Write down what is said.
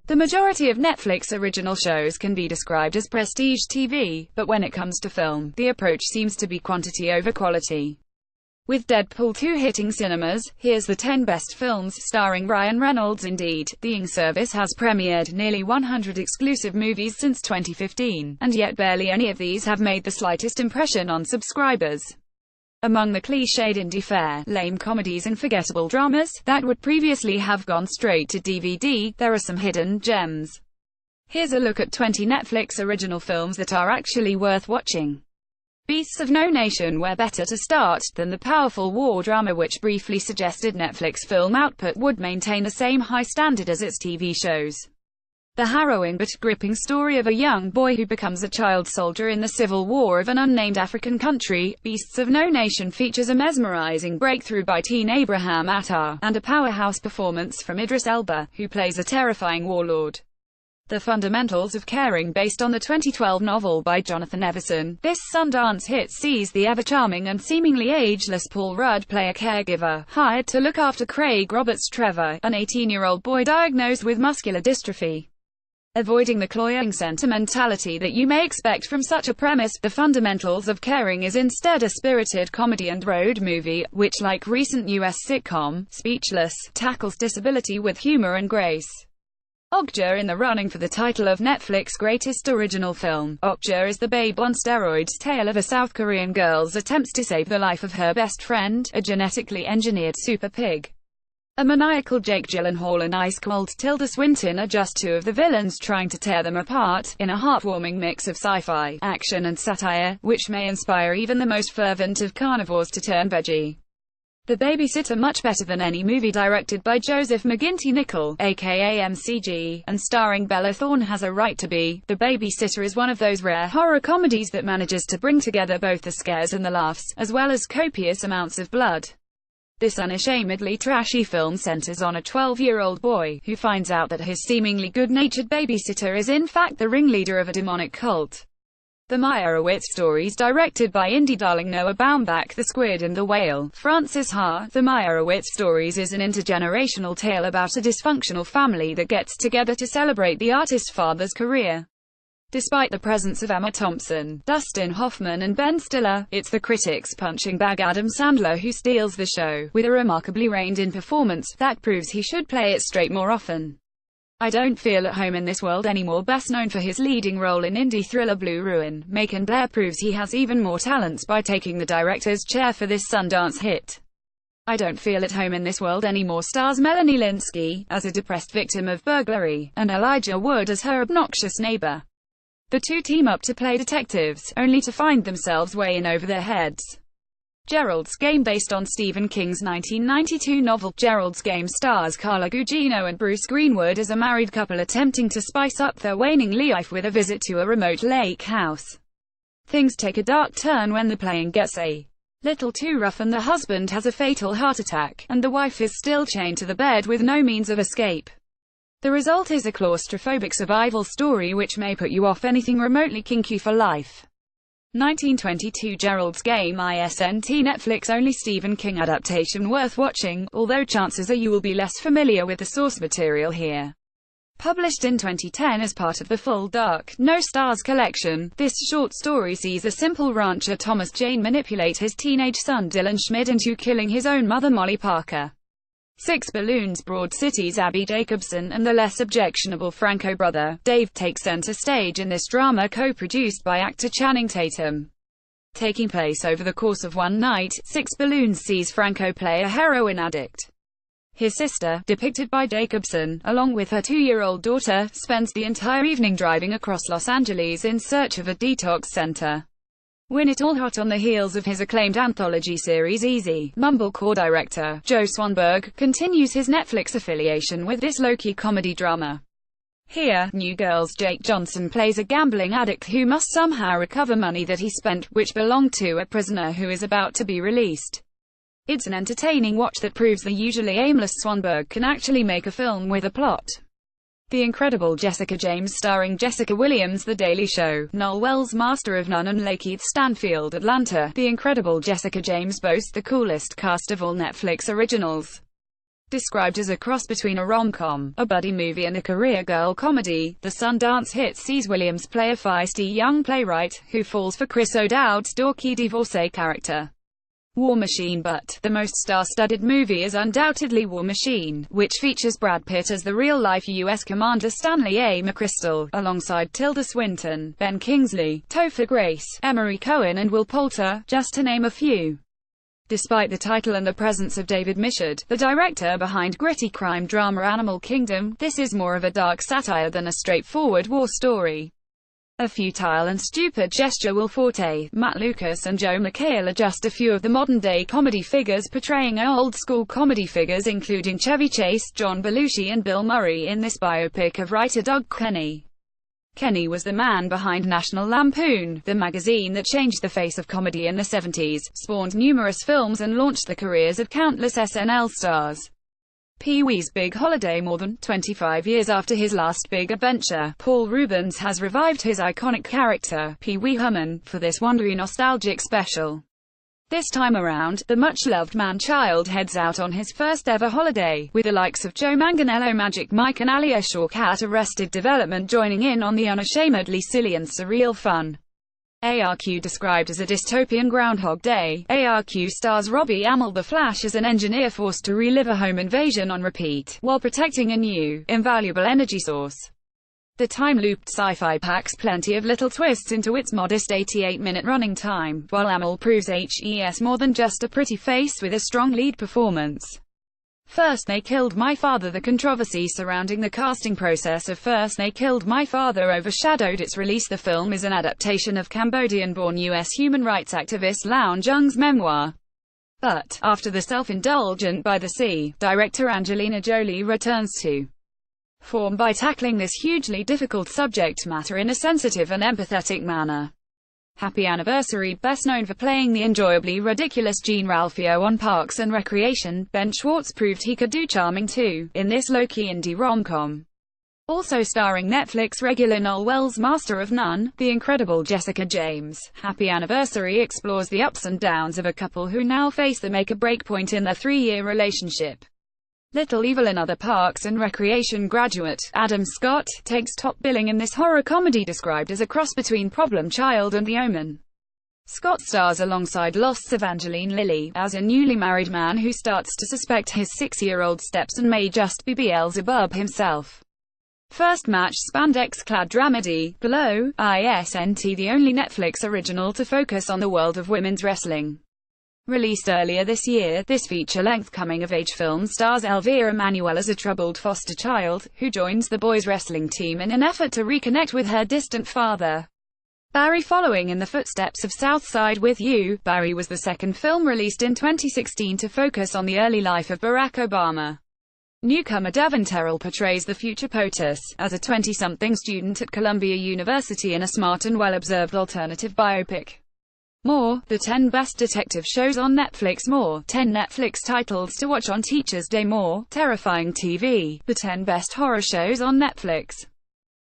The majority of Netflix original shows can be described as prestige TV, but when it comes to film, the approach seems to be quantity over quality. With Deadpool 2 hitting cinemas, here's the 10 best films starring Ryan Reynolds. Indeed, the Ing service has premiered nearly 100 exclusive movies since 2015, and yet barely any of these have made the slightest impression on subscribers. Among the cliched indie fare, lame comedies and forgettable dramas that would previously have gone straight to DVD, there are some hidden gems. Here's a look at 20 Netflix original films that are actually worth watching. Beasts of No Nation. Where better to start than the powerful war drama which briefly suggested Netflix film output would maintain the same high standard as its TV shows. The harrowing but gripping story of a young boy who becomes a child soldier in the civil war of an unnamed African country, Beasts of No Nation features a mesmerizing breakthrough by teen Abraham Attar, and a powerhouse performance from Idris Elba, who plays a terrifying warlord. The Fundamentals of Caring. Based on the 2012 novel by Jonathan Evison, this Sundance hit sees the ever-charming and seemingly ageless Paul Rudd play a caregiver, hired to look after Craig Roberts' Trevor, an 18-year-old boy diagnosed with muscular dystrophy. Avoiding the cloying sentimentality that you may expect from such a premise, The Fundamentals of Caring is instead a spirited comedy and road movie, which, like recent US sitcom, Speechless, tackles disability with humor and grace. Okja. In the running for the title of Netflix's greatest original film, Okja is the Babe on Steroids tale of a South Korean girl's attempts to save the life of her best friend, a genetically engineered super pig. A maniacal Jake Gyllenhaal and ice-cold Tilda Swinton are just two of the villains trying to tear them apart, in a heartwarming mix of sci-fi, action and satire, which may inspire even the most fervent of carnivores to turn veggie. The Babysitter. Much better than any movie directed by Joseph McGinty Nicol, aka MCG, and starring Bella Thorne has a right to be, The Babysitter is one of those rare horror comedies that manages to bring together both the scares and the laughs, as well as copious amounts of blood. This unashamedly trashy film centers on a 12-year-old boy, who finds out that his seemingly good-natured babysitter is in fact the ringleader of a demonic cult. The Meyerowitz Stories. Directed by indie darling Noah Baumbach, The Squid and the Whale, Francis Ha. The Meyerowitz Stories is an intergenerational tale about a dysfunctional family that gets together to celebrate the artist's father's career. Despite the presence of Emma Thompson, Dustin Hoffman and Ben Stiller, it's the critic's punching bag Adam Sandler who steals the show, with a remarkably reined-in performance that proves he should play it straight more often. I Don't Feel at Home in This World Anymore. Best known for his leading role in indie thriller Blue Ruin, Macon Blair proves he has even more talents by taking the director's chair for this Sundance hit. I Don't Feel at Home in This World Anymore stars Melanie Lynskey, as a depressed victim of burglary, and Elijah Wood as her obnoxious neighbor. The two team up to play detectives, only to find themselves way in over their heads. Gerald's Game. Based on Stephen King's 1992 novel, Gerald's Game stars Carla Gugino and Bruce Greenwood as a married couple attempting to spice up their waning life with a visit to a remote lake house. Things take a dark turn when the playing gets a little too rough and the husband has a fatal heart attack, and the wife is still chained to the bed with no means of escape. The result is a claustrophobic survival story which may put you off anything remotely kinky for life. 1922 Gerald's Game. ISNT. Netflix only Stephen King adaptation worth watching, although chances are you will be less familiar with the source material here. Published in 2010 as part of the Full Dark, No Stars collection, this short story sees a simple rancher Thomas Jane manipulate his teenage son Dylan Schmid into killing his own mother Molly Parker. Six Balloons. Broad City's Abby Jacobson and the less objectionable Franco brother, Dave, take center stage in this drama co-produced by actor Channing Tatum. Taking place over the course of one night, Six Balloons sees Franco play a heroin addict. His sister, depicted by Jacobson, along with her 2-year-old daughter, spends the entire evening driving across Los Angeles in search of a detox center. Win it all. Hot on the heels of his acclaimed anthology series Easy, Mumblecore director Joe Swanberg continues his Netflix affiliation with this low-key comedy drama. Here, New Girl's Jake Johnson plays a gambling addict who must somehow recover money that he spent, which belonged to a prisoner who is about to be released. It's an entertaining watch that proves the usually aimless Swanberg can actually make a film with a plot. The Incredible Jessica James. Starring Jessica Williams, The Daily Show, Noel Wells, Master of None and Lakeith Stanfield, Atlanta. The Incredible Jessica James boasts the coolest cast of all Netflix originals. Described as a cross between a rom-com, a buddy movie and a career girl comedy, the Sundance hit sees Williams play a feisty young playwright, who falls for Chris O'Dowd's dorky divorcee character, War Machine. But the most star-studded movie is undoubtedly War Machine, which features Brad Pitt as the real-life U.S. Commander Stanley A. McChrystal, alongside Tilda Swinton, Ben Kingsley, Topher Grace, Emery Cohen and Will Poulter, just to name a few. Despite the title and the presence of David Michôd, the director behind gritty crime drama Animal Kingdom, this is more of a dark satire than a straightforward war story. A futile and stupid gesture. Will Forte, Matt Lucas and Joe McHale are just a few of the modern-day comedy figures portraying old-school comedy figures, including Chevy Chase, John Belushi and Bill Murray in this biopic of writer Doug Kenney. Kenney was the man behind National Lampoon, the magazine that changed the face of comedy in the 70s, spawned numerous films and launched the careers of countless SNL stars. Pee-wee's Big Holiday. More than 25 years after his last big adventure, Paul Reubens has revived his iconic character, Pee-wee Herman, for this Wondery nostalgic special. This time around, the much-loved man-child heads out on his first-ever holiday, with the likes of Joe Manganiello, Magic Mike and Alia Shawkat Arrested Development joining in on the unashamedly silly and surreal fun. ARQ described as a dystopian Groundhog Day, ARQ stars Robbie Amell the Flash as an engineer forced to relive a home invasion on repeat, while protecting a new, invaluable energy source. The time-looped sci-fi packs plenty of little twists into its modest 88-minute running time, while Amell proves HES more than just a pretty face with a strong lead performance. First They Killed My Father. The controversy surrounding the casting process of First They Killed My Father overshadowed its release. The film is an adaptation of Cambodian-born U.S. human rights activist Loun Jung's memoir. But, after the self-indulgent By the Sea, director Angelina Jolie returns to form by tackling this hugely difficult subject matter in a sensitive and empathetic manner. Happy Anniversary. Best known for playing the enjoyably ridiculous Gene Ralphio on Parks and Recreation, Ben Schwartz proved he could do charming too, in this low-key indie rom-com. Also starring Netflix regular Noel Wells' Master of None, the incredible Jessica James, Happy Anniversary explores the ups and downs of a couple who now face the make-or-break point in their 3-year relationship. Little Evil. Another Parks and Recreation graduate, Adam Scott, takes top billing in this horror comedy described as a cross between Problem Child and The Omen. Scott stars alongside Lost's Evangeline Lilly, as a newly married man who starts to suspect his 6-year-old stepson may just be Beelzebub himself. First Match. Spandex-clad dramedy, Below, ISNT. The only Netflix original to focus on the world of women's wrestling. Released earlier this year, this feature-length coming-of-age film stars Elvira Manuel as a troubled foster child, who joins the boys' wrestling team in an effort to reconnect with her distant father, Barry. Following in the footsteps of Southside with You, Barry was the second film released in 2016 to focus on the early life of Barack Obama. Newcomer Devon Terrell portrays the future POTUS, as a 20-something student at Columbia University in a smart and well-observed alternative biopic. More, the 10 best detective shows on Netflix. More, 10 Netflix titles to watch on Teacher's Day. More, terrifying TV, the 10 best horror shows on Netflix.